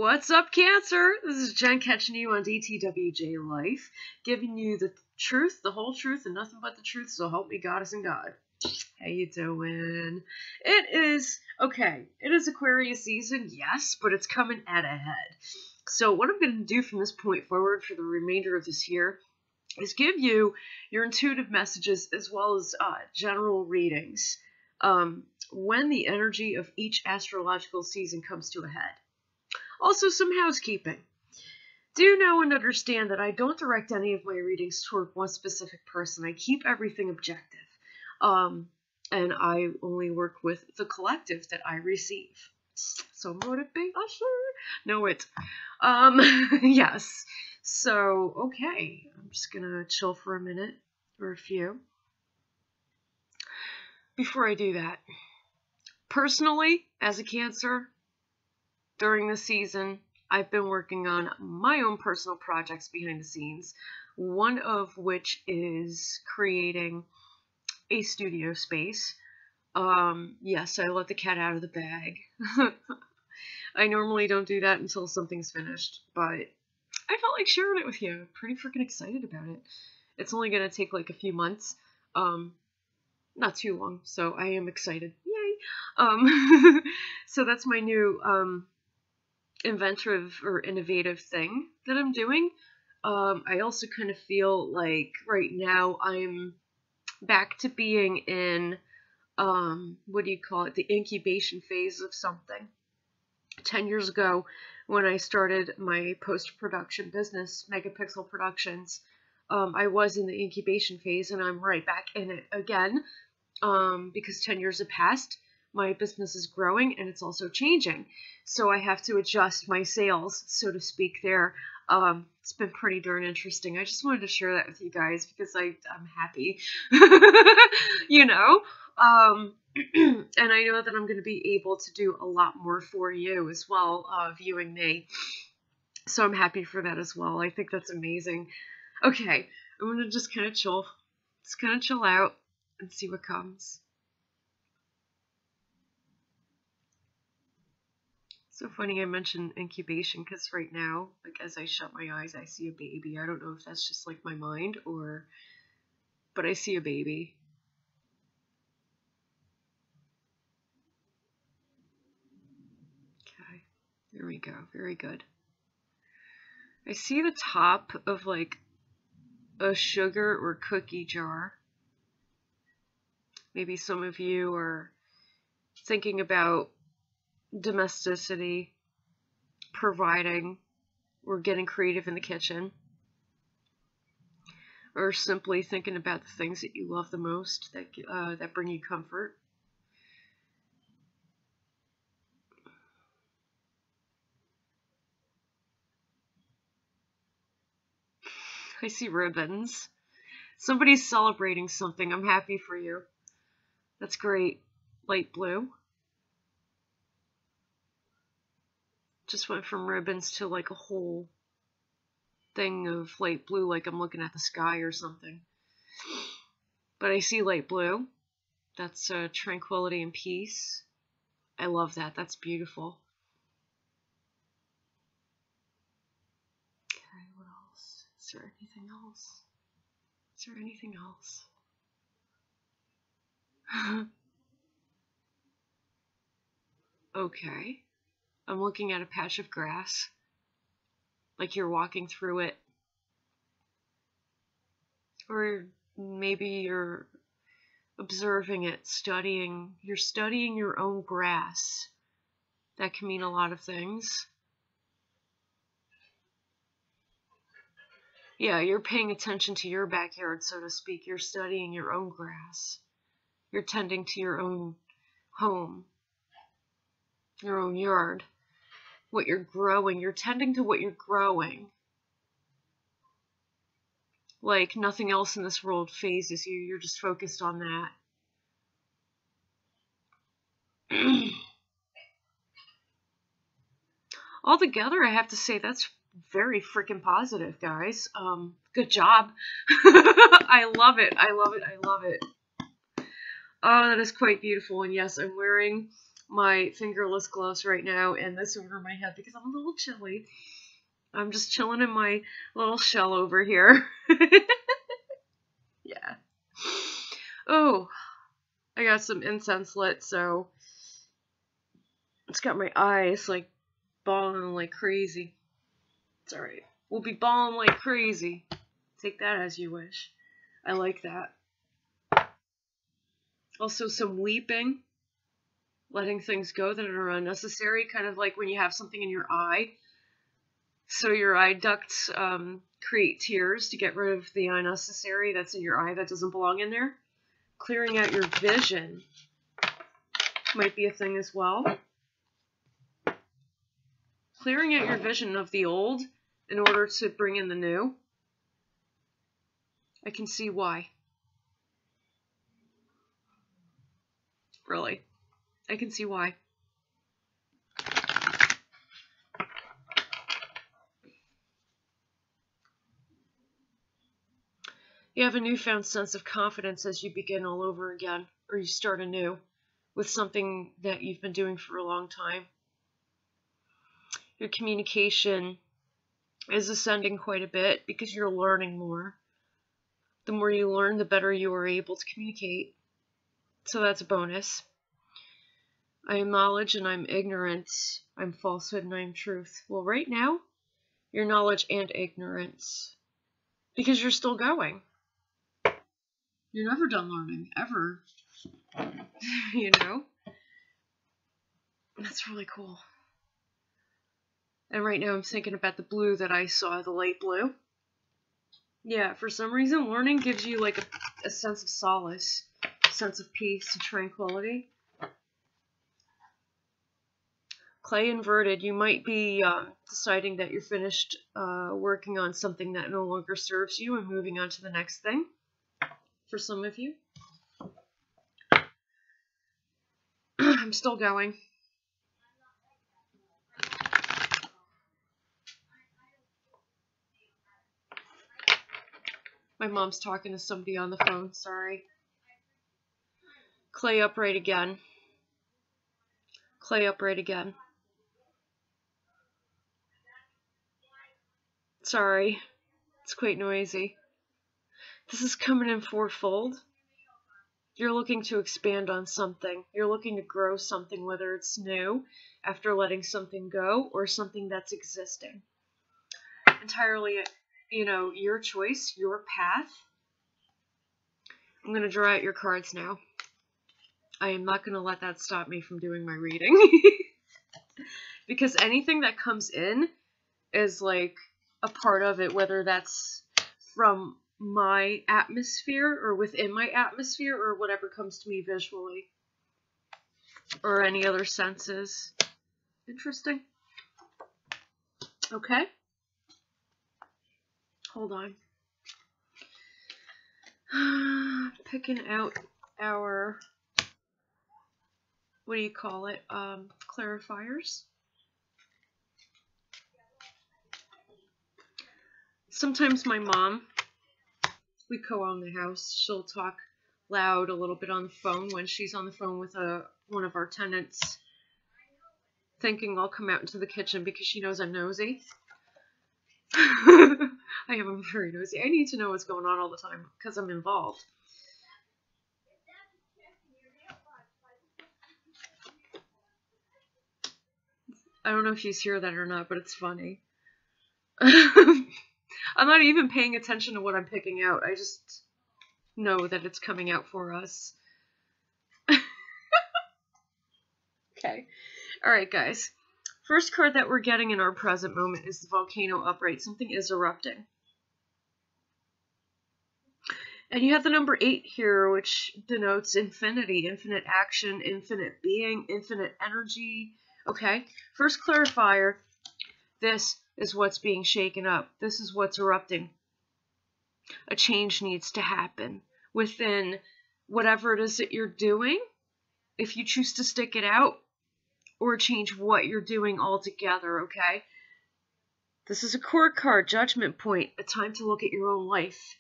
What's up, Cancer? This is Jen catching you on DTWJLife, giving you the truth, the whole truth, and nothing but the truth, so help me Goddess and God. How you doing? It is Aquarius season, yes, but it's coming at a head. So what I'm going to do from this point forward for the remainder of this year is give you your intuitive messages as well as general readings when the energy of each astrological season comes to a head. Also, some housekeeping. Do know and understand that I don't direct any of my readings toward one specific person. I keep everything objective. And I only work with the collective that I receive. So motivate Usher. No, it. Yes. So, okay. I'm just gonna chill for a minute or a few. Before I do that, personally, as a Cancer, during this season, I've been working on my own personal projects behind the scenes, one of which is creating a studio space. Yes, I let the cat out of the bag. I normally don't do that until something's finished, but I felt like sharing it with you. I'm pretty freaking excited about it. It's only going to take like a few months. Not too long, so I am excited. Yay! So that's my new inventive or innovative thing that I'm doing. I also kind of feel like right now I'm back to being in what do you call it, the incubation phase of something. 10 years ago when I started my post-production business, Megapixel Productions, I was in the incubation phase, and I'm right back in it again because 10 years have passed. My business is growing and it's also changing. So I have to adjust my sales, so to speak, there. It's been pretty darn interesting. I just wanted to share that with you guys because I'm happy, you know? And I know that I'm going to be able to do a lot more for you as well, viewing me. So I'm happy for that as well. I think that's amazing. Okay, I'm going to just kind of chill. Just kind of chill out and see what comes. So funny I mentioned incubation because right now, like as I shut my eyes, I see a baby. I don't know if that's just like my mind but I see a baby. Okay, there we go. Very good. I see the top of like a sugar or cookie jar. Maybe some of you are thinking about domesticity, providing, or getting creative in the kitchen, or simply thinking about the things that you love the most that bring you comfort. I see ribbons. Somebody's celebrating something. I'm happy for you. That's great. Light blue. Just went from ribbons to like a whole thing of light blue, like I'm looking at the sky or something. But I see light blue. That's tranquility and peace. I love that. That's beautiful. Okay, what else? Is there anything else? Is there anything else? Okay. I'm looking at a patch of grass, like you're walking through it. Or maybe you're observing it, studying. You're studying your own grass. That can mean a lot of things. Yeah, you're paying attention to your backyard, so to speak. You're studying your own grass. You're tending to your own home, your own yard. What you're growing. You're tending to what you're growing. Like nothing else in this world phases you. You're just focused on that. Altogether, I have to say that's very freaking positive, guys. Good job. I love it. I love it. I love it. Oh, that is quite beautiful. And yes, I'm wearing my fingerless gloves right now and this over my head because I'm a little chilly. I'm just chilling in my little shell over here. Yeah. Oh, I got some incense lit, so it's got my eyes like bawling like crazy. It's alright. We'll be bawling like crazy. Take that as you wish. I like that. Also some weeping. Letting things go that are unnecessary. Kind of like when you have something in your eye. So your eye ducts create tears to get rid of the unnecessary that's in your eye that doesn't belong in there. Clearing out your vision might be a thing as well. Clearing out your vision of the old in order to bring in the new. I can see why. Really. I can see why. You have a newfound sense of confidence as you begin all over again, or you start anew with something that you've been doing for a long time. Your communication is ascending quite a bit because you're learning more. The more you learn, the better you are able to communicate. So that's a bonus. I am knowledge and I'm ignorance. I'm falsehood and I'm truth. Well, right now, you're knowledge and ignorance. Because you're still going. You're never done learning, ever. You know? That's really cool. And right now I'm thinking about the blue that I saw, the light blue. Yeah, for some reason, learning gives you like a sense of solace, a sense of peace and tranquility. Clay inverted, you might be deciding that you're finished working on something that no longer serves you and moving on to the next thing. For some of you. I'm still going. My mom's talking to somebody on the phone, sorry. Clay upright again. Clay upright again. Sorry, it's quite noisy. This is coming in fourfold. You're looking to expand on something. You're looking to grow something, whether it's new, after letting something go, or something that's existing. Entirely, you know, your choice, your path. I'm going to draw out your cards now. I am not going to let that stop me from doing my reading. Because anything that comes in is like a part of it, whether that's from my atmosphere or within my atmosphere or whatever comes to me visually or any other senses. Interesting. Okay. Hold on. Picking out our, what do you call it? Clarifiers. Sometimes my mom, we co-own the house, she'll talk loud a little bit on the phone when she's on the phone with one of our tenants, thinking I'll come out into the kitchen because she knows I'm nosy. I am very nosy. I need to know what's going on all the time because I'm involved. I don't know if you hear that or not, but it's funny. I'm not even paying attention to what I'm picking out. I just know that it's coming out for us. Okay. Alright, guys. First card that we're getting in our present moment is the volcano upright. Something is erupting. And you have the number 8 here, which denotes infinity, infinite action, infinite being, infinite energy. Okay. First clarifier. This is what's being shaken up. This is what's erupting. A change needs to happen within whatever it is that you're doing, if you choose to stick it out, or change what you're doing altogether, okay? This is a court card, judgment point, a time to look at your own life.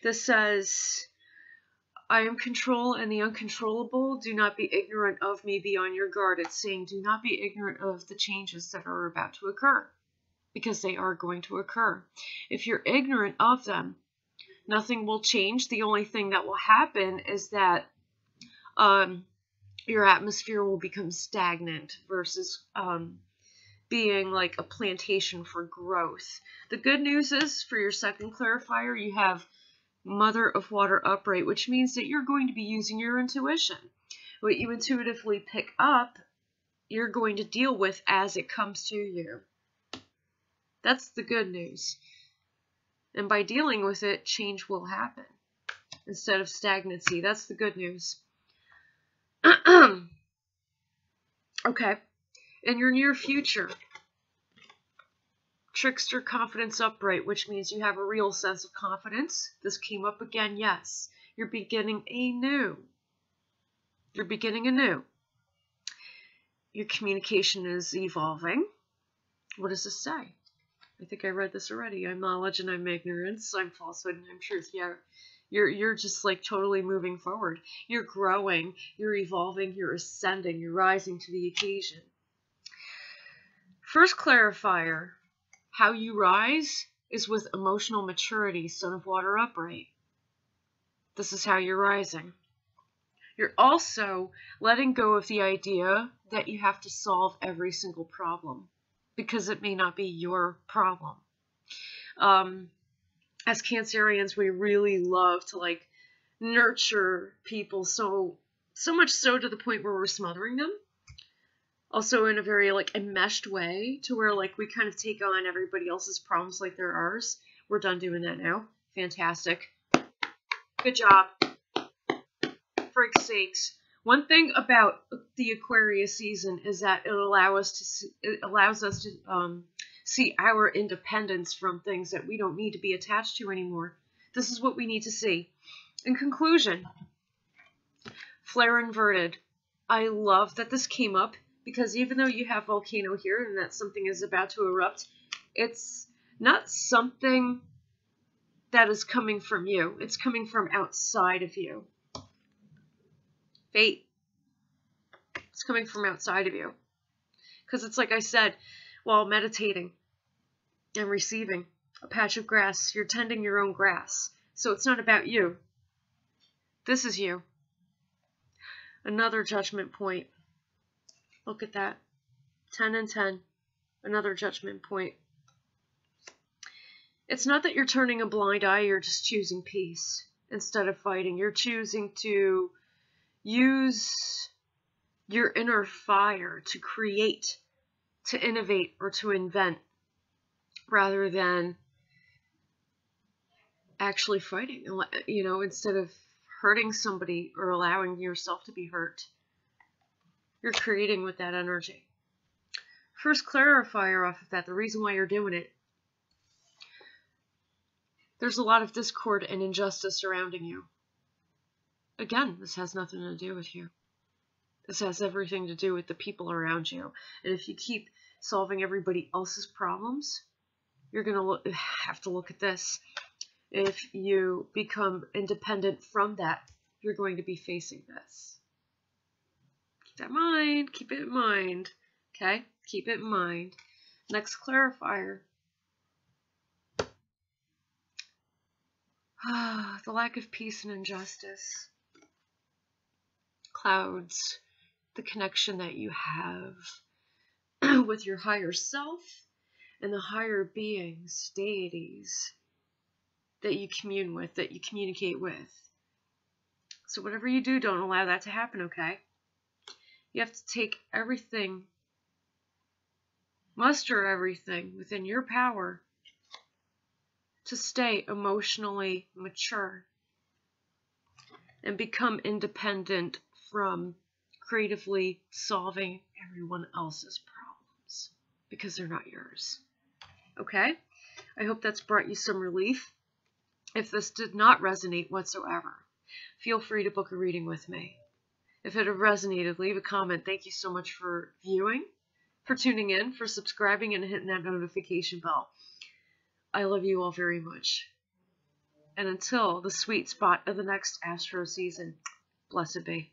This says, I am control and the uncontrollable. Do not be ignorant of me. Be on your guard. It's saying do not be ignorant of the changes that are about to occur, because they are going to occur. If you're ignorant of them, nothing will change. The only thing that will happen is that your atmosphere will become stagnant versus being like a plantation for growth. The good news is, for your second clarifier, you have Mother of Water upright, which means that you're going to be using your intuition. What you intuitively pick up, you're going to deal with as it comes to you. That's the good news. And by dealing with it, change will happen instead of stagnancy. That's the good news. Okay. In your near future, Trickster confidence upright, which means you have a real sense of confidence. This came up again, yes. You're beginning anew. You're beginning anew. Your communication is evolving. What does this say? I think I read this already. I'm knowledge and I'm ignorance. I'm falsehood and I'm truth. Yeah, you're just like totally moving forward. You're growing. You're evolving. You're ascending. You're rising to the occasion. First clarifier. How you rise is with emotional maturity, Son of Water upright. This is how you're rising. You're also letting go of the idea that you have to solve every single problem, because it may not be your problem. As Cancerians, we really love to like nurture people so much so to the point where we're smothering them. Also in a very like enmeshed way, to where like we kind of take on everybody else's problems like they're ours. We're done doing that now. Fantastic. Good job. Frig's sakes. One thing about the Aquarius season is that it allows us to see our independence from things that we don't need to be attached to anymore. This is what we need to see. In conclusion, flare inverted. I love that this came up, because even though you have volcano here and that something is about to erupt, it's not something that is coming from you. It's coming from outside of you. Fate. It's coming from outside of you. Because it's like I said, while meditating and receiving a patch of grass, you're tending your own grass. So it's not about you. This is you. Another judgment point. Look at that. 10 and 10. Another judgment point. It's not that you're turning a blind eye, you're just choosing peace instead of fighting. You're choosing to use your inner fire to create, to innovate, or to invent, rather than actually fighting. You know, instead of hurting somebody or allowing yourself to be hurt, you're creating with that energy. First clarifier off of that, the reason why you're doing it. There's a lot of discord and injustice surrounding you. Again, this has nothing to do with you. This has everything to do with the people around you. And if you keep solving everybody else's problems, you're going to have to look at this. If you become independent from that, you're going to be facing this. Keep that in mind. Keep it in mind. Okay? Keep it in mind. Next clarifier. The lack of peace and injustice clouds the connection that you have with your higher self and the higher beings, deities that you commune with, that you communicate with. So whatever you do, don't allow that to happen, okay? You have to take everything, muster everything within your power to stay emotionally mature and become independent from creatively solving everyone else's problems, because they're not yours. Okay? I hope that's brought you some relief. If this did not resonate whatsoever, feel free to book a reading with me. If it resonated, leave a comment. Thank you so much for viewing, for tuning in, for subscribing, and hitting that notification bell. I love you all very much. And until the sweet spot of the next astro season, blessed be.